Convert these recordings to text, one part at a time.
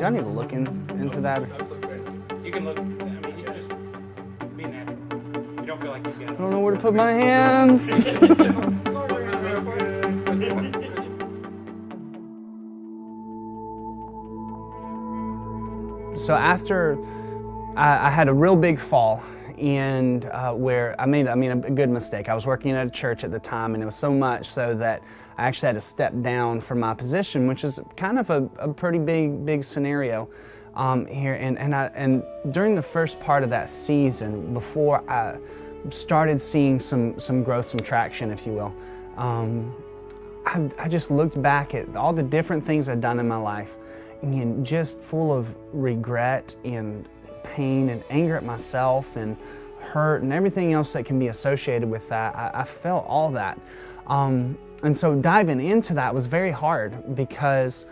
I need to look into that? You can look. I mean, you just be natural. You don't feel like you've got. I don't know where to put my hands. So after I had a real big fall, and where I made a good mistake. I was working at a church at the time, and it was so much so that I actually had to step down from my position, which is kind of a pretty big scenario here. And during the first part of that season, before I started seeing some growth, some traction, if you will, I just looked back at all the different things I'd done in my life, and just full of regret and pain and anger at myself and hurt and everything else that can be associated with that. I felt all that. And so diving into that was very hard because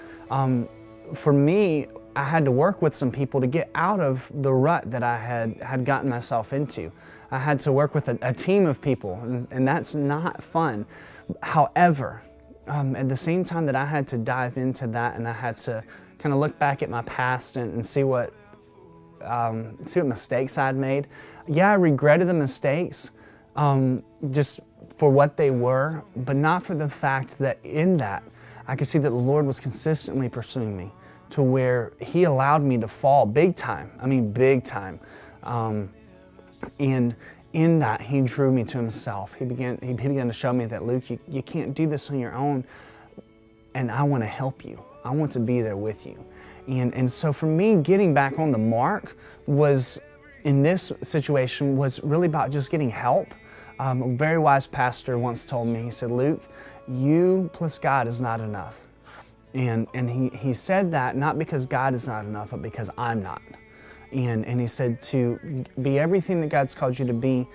for me, I had to work with some people to get out of the rut that I had gotten myself into. I had to work with a team of people, and that's not fun. However, at the same time that I had to dive into that, and I had to kind of look back at my past and see what mistakes I'd made. Yeah, I regretted the mistakes just for what they were, but not for the fact that in that, I could see that the Lord was consistently pursuing me to where He allowed me to fall big time. I mean, big time. And in that, He drew me to Himself. He began to show me that, Luke, you can't do this on your own, and I want to help you. I want to be there with you. And so for me, getting back on the mark was, in this situation, was really about just getting help. A very wise pastor once told me, he said, Luke, you plus God is not enough. And he said that not because God is not enough, but because I'm not. And he said to be everything that God's called you to be,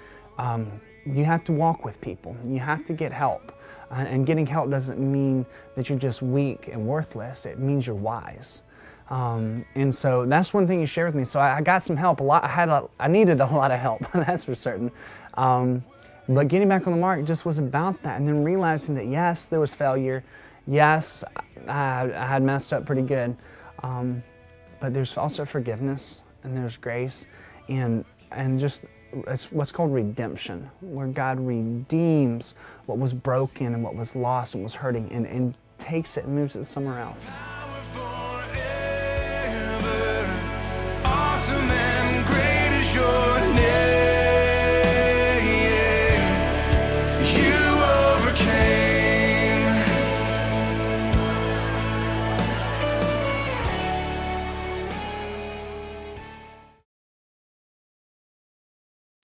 you have to walk with people. You have to get help. And getting help doesn't mean that you're just weak and worthless. It means you're wise. And so that's one thing you shared with me. So I got some help. I needed a lot of help, that's for certain. But getting back on the mark just was about that. And then realizing that, yes, there was failure. Yes, I had messed up pretty good. But there's also forgiveness, and there's grace, and just it's what's called redemption, where God redeems what was broken and what was lost and was hurting, and takes it and moves it somewhere else.